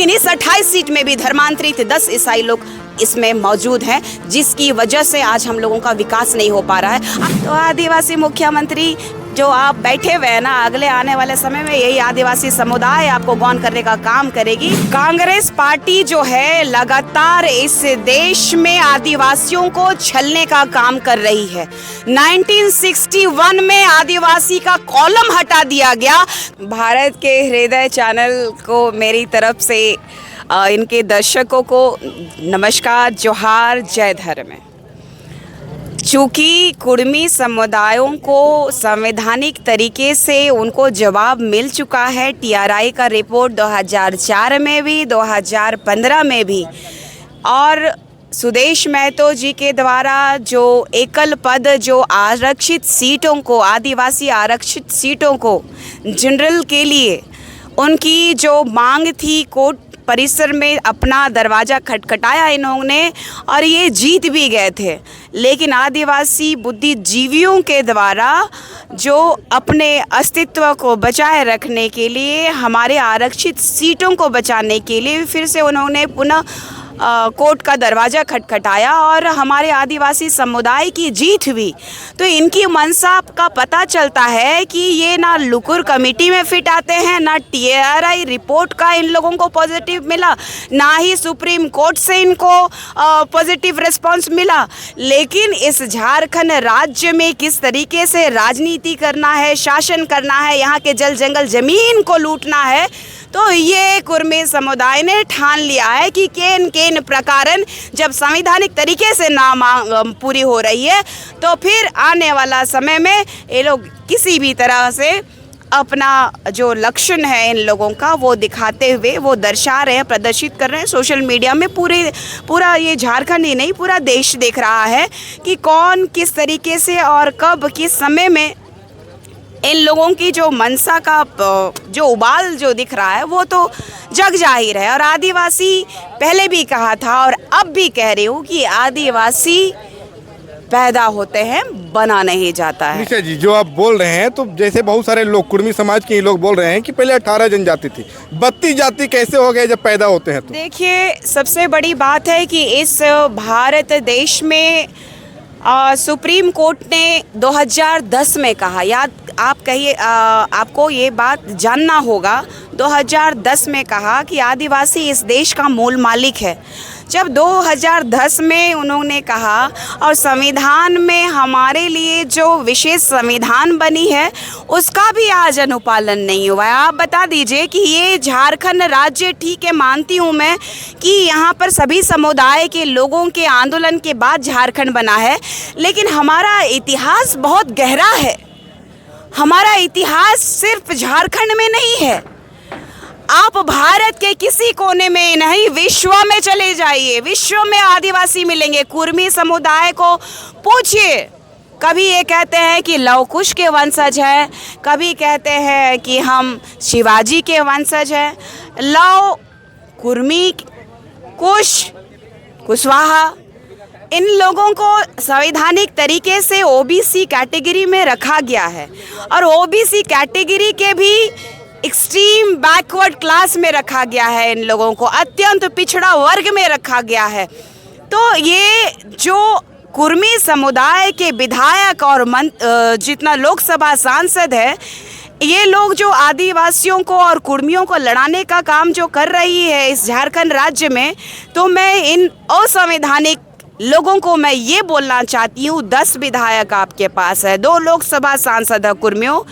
लेकिन इस 28 सीट में भी धर्मांतरित 10 ईसाई लोग इसमें मौजूद हैं, जिसकी वजह से आज हम लोगों का विकास नहीं हो पा रहा है। तो आदिवासी मुख्यमंत्री जो आप बैठे हुए हैं ना, अगले आने वाले समय में यही आदिवासी समुदाय आपको गौन करने का काम करेगी। कांग्रेस पार्टी जो है लगातार इस देश में आदिवासियों को छलने का काम कर रही है। 1961 में आदिवासी का कॉलम हटा दिया गया। भारत के हृदय चैनल को मेरी तरफ से इनके दर्शकों को नमस्कार, जोहार, जय धर्म। चूँकि कुर्मी समुदायों को संवैधानिक तरीके से उनको जवाब मिल चुका है, टीआरआई का रिपोर्ट 2004 में भी, 2015 में भी, और सुदेश महतो जी के द्वारा जो एकल पद जो आरक्षित सीटों को, आदिवासी आरक्षित सीटों को जनरल के लिए उनकी जो मांग थी, कोर्ट परिसर में अपना दरवाज़ा खटखटाया इन्होंने और ये जीत भी गए थे। लेकिन आदिवासी बुद्धिजीवियों के द्वारा जो अपने अस्तित्व को बचाए रखने के लिए, हमारे आरक्षित सीटों को बचाने के लिए फिर से उन्होंने पुनः कोर्ट का दरवाज़ा खटखटाया और हमारे आदिवासी समुदाय की जीत हुई। तो इनकी मनसा का पता चलता है कि ये ना लुकुर कमेटी में फिट आते हैं, ना टीआरआई रिपोर्ट का इन लोगों को पॉजिटिव मिला, ना ही सुप्रीम कोर्ट से इनको पॉजिटिव रिस्पांस मिला। लेकिन इस झारखंड राज्य में किस तरीके से राजनीति करना है, शासन करना है, यहाँ के जल जंगल ज़मीन को लूटना है, तो ये कुर्मी समुदाय ने ठान लिया है कि केन केन प्रकारन जब संवैधानिक तरीके से ना मांग पूरी हो रही है, तो फिर आने वाला समय में ये लोग किसी भी तरह से अपना जो लक्षण है इन लोगों का वो दिखाते हुए वो दर्शा रहे हैं, प्रदर्शित कर रहे हैं सोशल मीडिया में। पूरा ये झारखंड ही नहीं, पूरा देश देख रहा है कि कौन किस तरीके से और कब किस समय में इन लोगों की जो मनसा का जो उबाल जो दिख रहा है वो तो जग जाहिर है। और आदिवासी पहले भी कहा था और अब भी कह रही हूँ कि आदिवासी पैदा होते हैं, बना नहीं जाता है। निशा जी, जो आप बोल रहे हैं, तो जैसे बहुत सारे लोग कुर्मी समाज के लोग बोल रहे हैं कि पहले 18 जनजाति थी, 32 जाति कैसे हो गए जब पैदा होते हैं? तो देखिए, सबसे बड़ी बात है कि इस भारत देश में सुप्रीम कोर्ट ने 2010 में कहा, याद आप कहिए, आपको ये बात जानना होगा, 2010 में कहा कि आदिवासी इस देश का मूल मालिक है। जब 2010 में उन्होंने कहा और संविधान में हमारे लिए जो विशेष संविधान बनी है उसका भी आज अनुपालन नहीं हुआ है। आप बता दीजिए कि ये झारखंड राज्य, ठीक है मानती हूँ मैं कि यहाँ पर सभी समुदाय के लोगों के आंदोलन के बाद झारखंड बना है, लेकिन हमारा इतिहास बहुत गहरा है। हमारा इतिहास सिर्फ झारखंड में नहीं है, आप भारत के किसी कोने में नहीं, विश्व में चले जाइए, विश्व में आदिवासी मिलेंगे। कुर्मी समुदाय को पूछिए, कभी ये कहते हैं कि लव कुश के वंशज हैं, कभी कहते हैं कि हम शिवाजी के वंशज हैं। लव, कुर्मी, कुश, कुशवाहा, इन लोगों को संवैधानिक तरीके से ओबीसी कैटेगरी में रखा गया है और ओबीसी कैटेगरी के भी एक्सट्रीम बैकवर्ड क्लास में रखा गया है। इन लोगों को अत्यंत पिछड़ा वर्ग में रखा गया है। तो ये जो कुर्मी समुदाय के विधायक और जितना लोकसभा सांसद है, ये लोग जो आदिवासियों को और कुर्मियों को लड़ाने का काम जो कर रही है इस झारखंड राज्य में, तो मैं इन असंवैधानिक लोगों को मैं ये बोलना चाहती हूँ, 10 विधायक आपके पास है, 2 लोकसभा सांसद है कुर्मियों,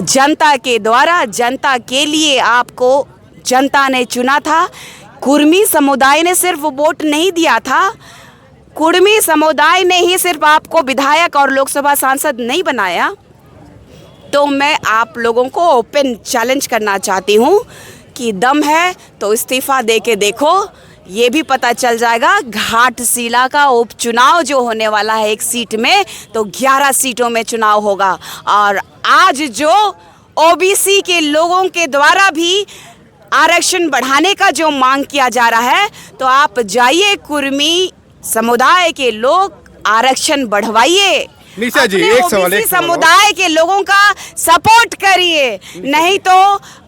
जनता के द्वारा, जनता के लिए आपको जनता ने चुना था। कुर्मी समुदाय ने सिर्फ वोट नहीं दिया था, कुर्मी समुदाय ने ही सिर्फ आपको विधायक और लोकसभा सांसद नहीं बनाया। तो मैं आप लोगों को ओपन चैलेंज करना चाहती हूँ कि दम है तो इस्तीफा दे के देखो, ये भी पता चल जाएगा। घाटशिला का उपचुनाव जो होने वाला है एक सीट में, तो 11 सीटों में चुनाव होगा। और आज जो ओबीसी के लोगों के द्वारा भी आरक्षण बढ़ाने का जो मांग किया जा रहा है, तो आप जाइए कुर्मी समुदाय के लोग आरक्षण बढ़वाइए। निशा जी, अपने एक सवाल, OBC एक सवाल और। समुदाय के लोगों का सपोर्ट करिए, नहीं तो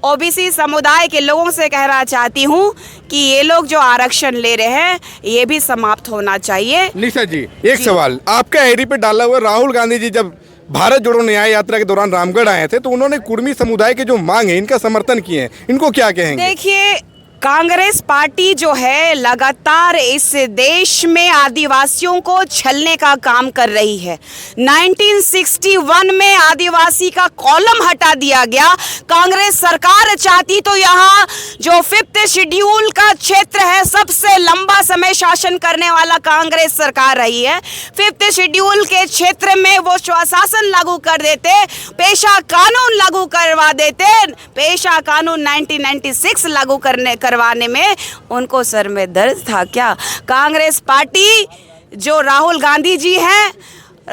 ओबीसी समुदाय के लोगों से कहना चाहती हूँ कि ये लोग जो आरक्षण ले रहे हैं ये भी समाप्त होना चाहिए। निशा जी, एक सवाल, आपका एडी पे डाला हुआ राहुल गांधी जी जब भारत जोड़ो न्याय यात्रा के दौरान रामगढ़ आए थे तो उन्होंने कुर्मी समुदाय के जो मांग है इनका समर्थन किए हैं, इनको क्या कहेंगे? देखिए, कांग्रेस पार्टी जो है लगातार इस देश में आदिवासियों को छलने का काम कर रही है। 1961 में आदिवासी का कॉलम हटा दिया गया। कांग्रेस सरकार चाहती तो यहाँ जो 5th शेड्यूल का क्षेत्र है सबसे लंबा समय शासन करने वाला कांग्रेस सरकार रही है। 5th शेड्यूल के क्षेत्र में वो स्वशासन लागू कर देते, पेशा कानून लागू करवा देते। पेशा कानून 1996 लागू करवाने में उनको सर में दर्द था क्या? कांग्रेस पार्टी जो राहुल गांधी जी हैं,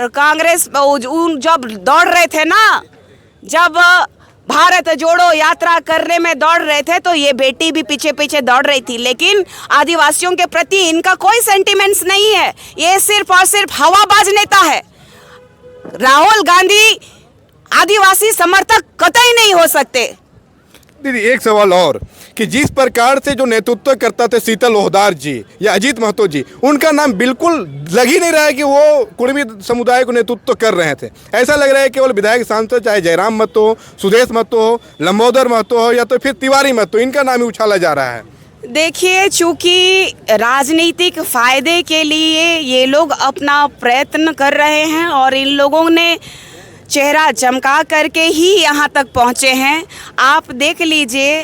कांग्रेस जब दौड़ रहे थे ना, जब भारत जोड़ो यात्रा करने में दौड़ रहे थे तो ये बेटी भी पीछे पीछे दौड़ रही थी, लेकिन आदिवासियों के प्रति इनका कोई सेंटिमेंट्स नहीं है। ये सिर्फ और सिर्फ हवाबाज नेता है। राहुल गांधी आदिवासी समर्थक कतई नहीं हो सकते। दीदी, एक सवाल और कि जिस प्रकार से जो नेतृत्व करता थे शीतल ओहदार जी या अजीत महतो जी, उनका नाम बिल्कुल लग ही नहीं रहा है कि वो कुर्मी समुदाय को नेतृत्व कर रहे थे। ऐसा लग रहा है केवल विधायक सांसद, चाहे जयराम महतो हो, सुदेश महतो हो, लंबोदर महतो हो या तो फिर तिवारी महतो, इनका नाम ही उछाला जा रहा है। देखिए, चूंकि राजनीतिक फायदे के लिए ये लोग अपना प्रयत्न कर रहे हैं और इन लोगों ने चेहरा चमका करके ही यहाँ तक पहुँचे हैं। आप देख लीजिए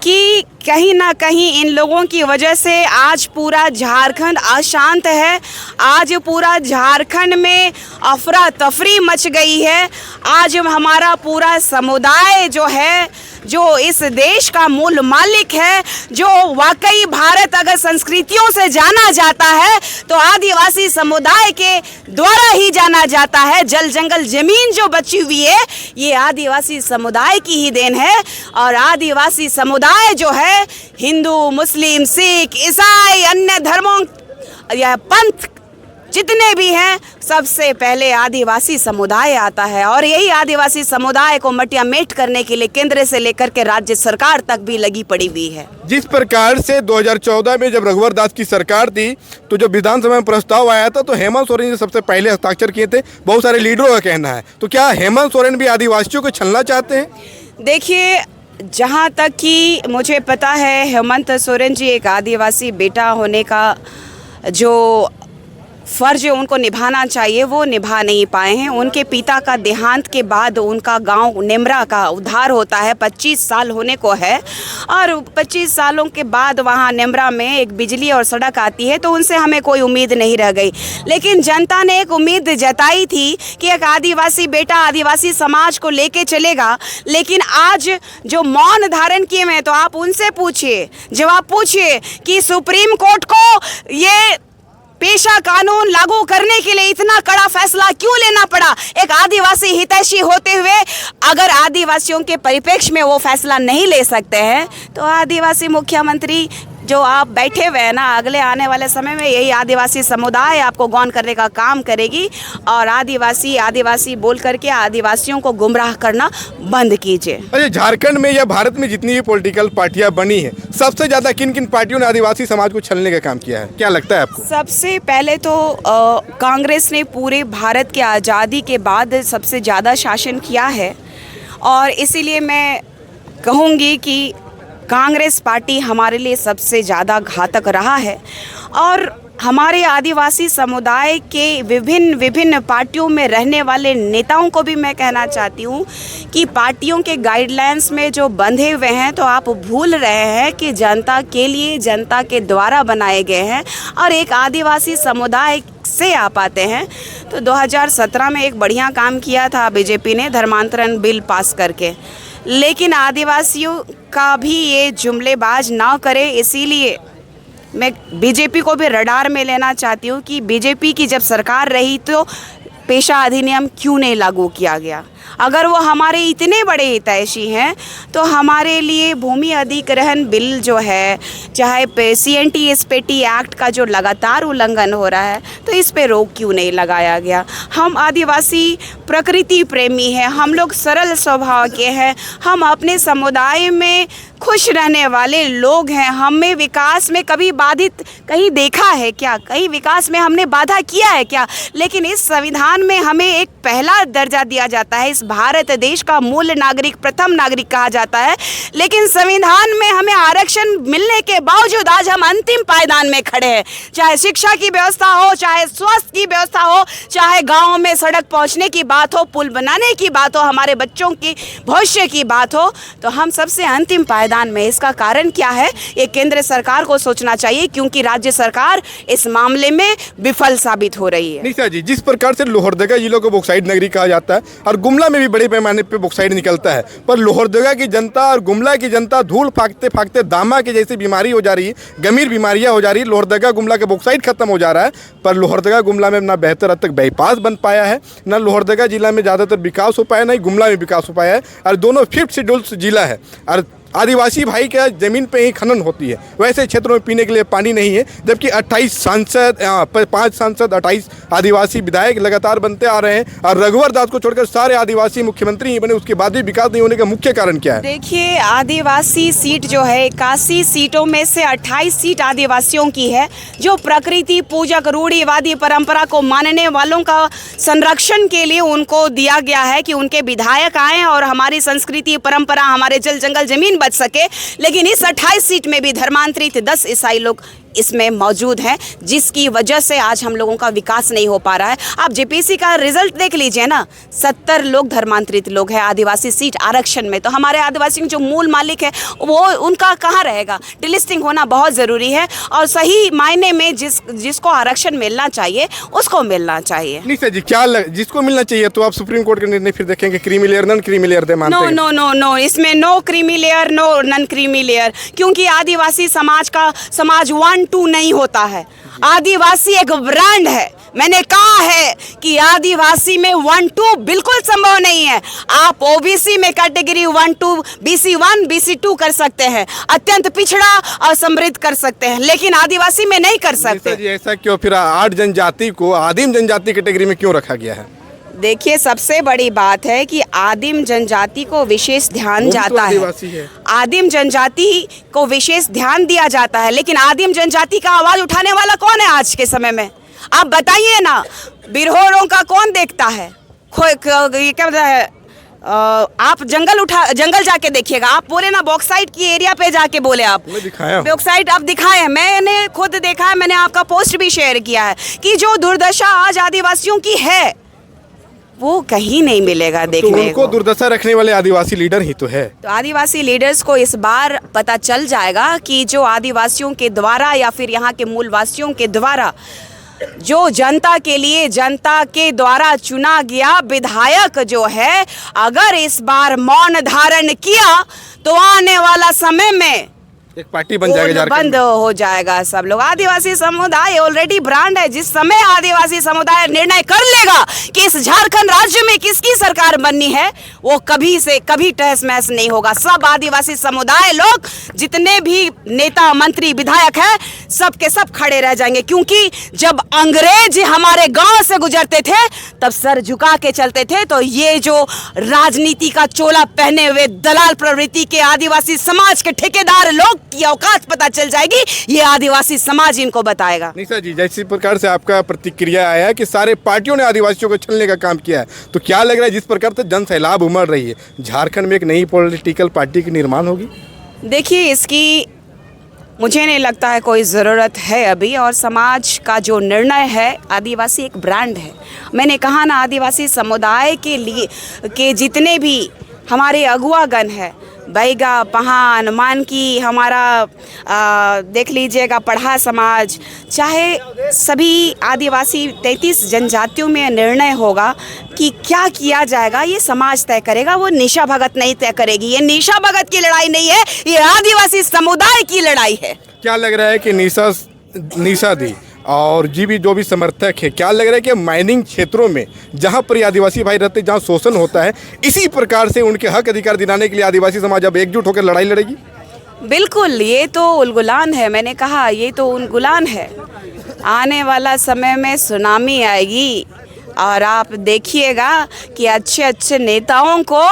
कि कहीं ना कहीं इन लोगों की वजह से आज पूरा झारखंड अशांत है। आज पूरा झारखंड में अफरा तफरी मच गई है। आज हमारा पूरा समुदाय जो है, जो इस देश का मूल मालिक है, जो वाकई भारत अगर संस्कृतियों से जाना जाता है तो आदिवासी समुदाय के द्वारा ही जाना जाता है। जल जंगल जमीन जो बची हुई है ये आदिवासी समुदाय की ही देन है। और आदिवासी समुदाय जो है, हिंदू, मुस्लिम, सिख, ईसाई, अन्य धर्मों या पंथ जितने भी हैं, सबसे पहले आदिवासी समुदाय आता है। और यही आदिवासी समुदाय को मटिया मेट करने के लिए केंद्र से लेकर के राज्य सरकार तक भी लगी पड़ी हुई है। जिस प्रकार से 2014 में जब रघुवर दास की सरकार थी तो जब विधानसभा में प्रस्ताव आया था तो हेमंत सोरेन जी सबसे पहले हस्ताक्षर किए थे, बहुत सारे लीडरों का कहना है। तो क्या हेमंत सोरेन भी आदिवासियों को छलना चाहते हैं? देखिए, जहाँ तक कि मुझे पता है, हेमंत सोरेन जी एक आदिवासी बेटा होने का जो फ़र्ज उनको निभाना चाहिए वो निभा नहीं पाए हैं। उनके पिता का देहांत के बाद उनका गांव नेमरा का उद्धार होता है, 25 साल होने को है। और 25 सालों के बाद वहां नेमरा में एक बिजली और सड़क आती है तो उनसे हमें कोई उम्मीद नहीं रह गई। लेकिन जनता ने एक उम्मीद जताई थी कि एक आदिवासी बेटा आदिवासी समाज को लेके चलेगा। लेकिन आज जो मौन धारण किए हैं, तो आप उनसे पूछिए, जवाब पूछिए कि सुप्रीम कोर्ट को ये पेशा कानून लागू करने के लिए इतना कड़ा फैसला क्यों लेना पड़ा। एक आदिवासी हितैषी होते हुए अगर आदिवासियों के परिप्रेक्ष्य में वो फैसला नहीं ले सकते हैं तो आदिवासी मुख्यमंत्री जो आप बैठे हुए हैं ना, अगले आने वाले समय में यही आदिवासी समुदाय आपको गौन करने का काम करेगी। और आदिवासी बोल करके आदिवासियों को गुमराह करना बंद कीजिए। अच्छा, झारखंड में या भारत में जितनी भी पॉलिटिकल पार्टियां बनी हैं, सबसे ज़्यादा किन किन पार्टियों ने आदिवासी समाज को छलने का काम किया है, क्या लगता है आपको? सबसे पहले तो कांग्रेस ने पूरे भारत के आज़ादी के बाद सबसे ज़्यादा शासन किया है। और इसीलिए मैं कहूँगी कि कांग्रेस पार्टी हमारे लिए सबसे ज़्यादा घातक रहा है। और हमारे आदिवासी समुदाय के विभिन्न पार्टियों में रहने वाले नेताओं को भी मैं कहना चाहती हूँ कि पार्टियों के गाइडलाइंस में जो बंधे हुए हैं तो आप भूल रहे हैं कि जनता के लिए, जनता के द्वारा बनाए गए हैं और एक आदिवासी समुदाय से आप आते हैं। तो 2017 में एक बढ़िया काम किया था बीजेपी ने, धर्मांतरण बिल पास करके, लेकिन आदिवासियों का भी ये जुमलेबाज ना करे। इसीलिए मैं बीजेपी को भी रडार में लेना चाहती हूँ कि बीजेपी की जब सरकार रही तो पेशा अधिनियम क्यों नहीं लागू किया गया। अगर वो हमारे इतने बड़े हितैषी हैं तो हमारे लिए भूमि अधिग्रहण बिल जो है, चाहे CNT-SP एक्ट का जो लगातार उल्लंघन हो रहा है, तो इस पे रोक क्यों नहीं लगाया गया। हम आदिवासी प्रकृति प्रेमी हैं, हम लोग सरल स्वभाव के हैं, हम अपने समुदाय में खुश रहने वाले लोग हैं। हमें विकास में कभी बाधित कहीं देखा है क्या? कहीं विकास में हमने बाधा किया है क्या? लेकिन इस संविधान में हमें एक पहला दर्जा दिया जाता है, इस भारत देश का मूल नागरिक, प्रथम नागरिक कहा जाता है, लेकिन संविधान में हमें आरक्षण मिलने के बावजूद आज हम अंतिम पायदान में खड़े हैं। चाहे शिक्षा की व्यवस्था हो, चाहे स्वास्थ्य की व्यवस्था हो, चाहे गाँव में सड़क पहुँचने की बात हो, पुल बनाने की बात हो, हमारे बच्चों की भविष्य की बात हो, तो हम सबसे अंतिम पायदान में। इसका कारण क्या है? ये केंद्र सरकार को सोचना चाहिए, क्योंकि राज्य सरकार इस मामले में विफल साबित हो रही है। निशा जी, जिस प्रकार से लोहरदगा जिलों को बॉक्साइट नगरी कहा जाता है और गुमला में भी बड़े पैमाने पे बॉक्साइट निकलता है, पर लोहरदगा की जनता और गुमला की जनता धूल फाकते फाकते दामा की जैसी बीमारी हो जा रही है, गंभीर बीमारियां हो जा रही है। लोहरदगा गुमला का बॉक्साइट खत्म हो जा रहा है, पर लोहरदगा गुमला में ना बेहतर अब तक बाईपास बन पाया है, ना लोहरदगा जिला में ज़्यादातर विकास हो पाया, ना ही गुमला में विकास हो पाया है, और दोनों 5th शेड्यूल जिला है और आदिवासी भाई क्या ज़मीन पे ही खनन होती है। वैसे क्षेत्रों में पीने के लिए पानी नहीं है, जबकि 28 सांसद, 5 सांसद, 28 आदिवासी विधायक लगातार बनते आ रहे हैं और रघुवर दास को छोड़कर सारे आदिवासी मुख्यमंत्री ही बने। उसके बाद भी विकास नहीं होने का मुख्य कारण क्या है? देखिए, आदिवासी सीट जो है 81 सीटों में से 28 सीट आदिवासियों की है, जो प्रकृति पूजक रूढ़िवादी परंपरा को मानने वालों का संरक्षण के लिए उनको दिया गया है कि उनके विधायक आए और हमारी संस्कृति परंपरा, हमारे जल जंगल जमीन बच सके। लेकिन इस 28 सीट में भी धर्मांतरित 10 ईसाई लोग इसमें मौजूद हैं, जिसकी वजह से आज हम लोगों का विकास नहीं हो पा रहा है। आप जेपीसी का रिजल्ट देख लीजिए ना, 70 लोग धर्मांतरित लोग हैं आदिवासी सीट आरक्षण में। तो हमारे आदिवासी जो मूल मालिक है वो उनका कहाँ रहेगा? डिलिस्टिंग होना बहुत ज़रूरी है और सही मायने में जिसको आरक्षण मिलना चाहिए उसको मिलना चाहिए। नहीं सर जी, क्या जिसको मिलना चाहिए तो आप सुप्रीम कोर्ट का निर्णय फिर देखेंगे, creamy layer non creamy layer दे मानते हैं? नो नो नो नो, इसमें no creamy layer, no non creamy layer, क्योंकि आदिवासी समाज 1-2 नहीं होता है। आदिवासी एक ब्रांड है। मैंने कहा है कि आदिवासी में 1-2 बिल्कुल संभव नहीं है। आप ओबीसी में कैटेगरी 1-2, BC1, BC2 कर सकते हैं, अत्यंत पिछड़ा और समृद्ध कर सकते हैं, लेकिन आदिवासी में नहीं कर सकते। जी ऐसा क्यों? फिर 8 जनजाति को आदिम जनजाति कैटेगरी में क्यों रखा गया है? देखिए, सबसे बड़ी बात है कि आदिम जनजाति को विशेष ध्यान जाता है। आदिम जनजाति को विशेष ध्यान दिया जाता है, लेकिन आदिम जनजाति का आवाज उठाने वाला कौन है आज के समय में? आप बताइए ना, बिरहोरों का कौन देखता है? ये क्या बताया है? आप जंगल जाके देखिएगा। आप बोले ना बॉक्साइट की एरिया पे जाके बोले, आप बॉक्साइट आप दिखाए हैं, मैंने खुद देखा है, मैंने आपका पोस्ट भी शेयर किया है कि जो दुर्दशा आज आदिवासियों की है वो कहीं नहीं मिलेगा देखने तो उनको दुर्दशा रखने वाले आदिवासी लीडर ही तो है। तो आदिवासी लीडर्स को इस बार पता चल जाएगा कि जो आदिवासियों के द्वारा या फिर यहाँ के मूलवासियों के द्वारा जो जनता के लिए, जनता के द्वारा चुना गया विधायक जो है, अगर इस बार मौन धारण किया तो आने वाला समय में एक पार्टी बन जाएगा, बंद हो जाएगा सब लोग। आदिवासी समुदाय ऑलरेडी ब्रांड है। जिस समय आदिवासी समुदाय निर्णय कर लेगा कि इस झारखंड राज्य में किसकी सरकार बननी है, वो कभी से कभी तहस महस नहीं होगा। सब आदिवासी समुदाय लोग, जितने भी नेता, मंत्री, विधायक हैं, सब के सब खड़े रह जाएंगे, क्योंकि जब अंग्रेज हमारे गांव से गुजरते थे तब सर झुका के चलते थे। तो ये जो राजनीति का चोला पहने हुए दलाल प्रवृत्ति के आदिवासी समाज के ठेकेदार लोग की औकात पता चल जाएगी, ये आदिवासी समाज इनको बताएगा। निशा जी, जैसी प्रकार से आपका प्रतिक्रिया आया कि सारे पार्टियों ने आदिवासियों को छलने का काम किया है, तो क्या लग रहा है जिस प्रकार से जन सैलाब उमड़ रही है, झारखंड में एक नई पॉलिटिकल पार्टी की निर्माण होगी? देखिए, इसकी मुझे नहीं लगता है कोई ज़रूरत है अभी, और समाज का जो निर्णय है, आदिवासी एक ब्रांड है। मैंने कहा ना, आदिवासी समुदाय के लिए के जितने भी हमारे अगुवागण हैं, बैगा, पहान, मानकी, हमारा देख लीजिएगा पढ़ा समाज, चाहे सभी आदिवासी 33 जनजातियों में निर्णय होगा कि क्या किया जाएगा, ये समाज तय करेगा। वो निशा भगत नहीं तय करेगी। ये निशा भगत की लड़ाई नहीं है, ये आदिवासी समुदाय की लड़ाई है। क्या लग रहा है कि निशा दी और जी भी जो भी समर्थक है, क्या लग रहा है कि माइनिंग क्षेत्रों में जहाँ पर ये आदिवासी भाई रहते हैं, जहाँ शोषण होता है, इसी प्रकार से उनके हक अधिकार दिलाने के लिए आदिवासी समाज अब एकजुट होकर लड़ाई लड़ेगी? बिल्कुल, ये तो उलगुलान है। मैंने कहा ये तो उलगुलान है। आने वाला समय में सुनामी आएगी और आप देखिएगा कि अच्छे अच्छे नेताओं को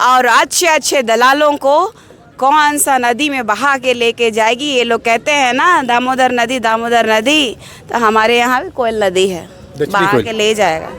और अच्छे अच्छे दलालों को कौन सा नदी में बहा के लेके जाएगी। ये लोग कहते हैं ना दामोदर नदी, तो हमारे यहाँ भी कोयल नदी है, बहा के ले जाएगा।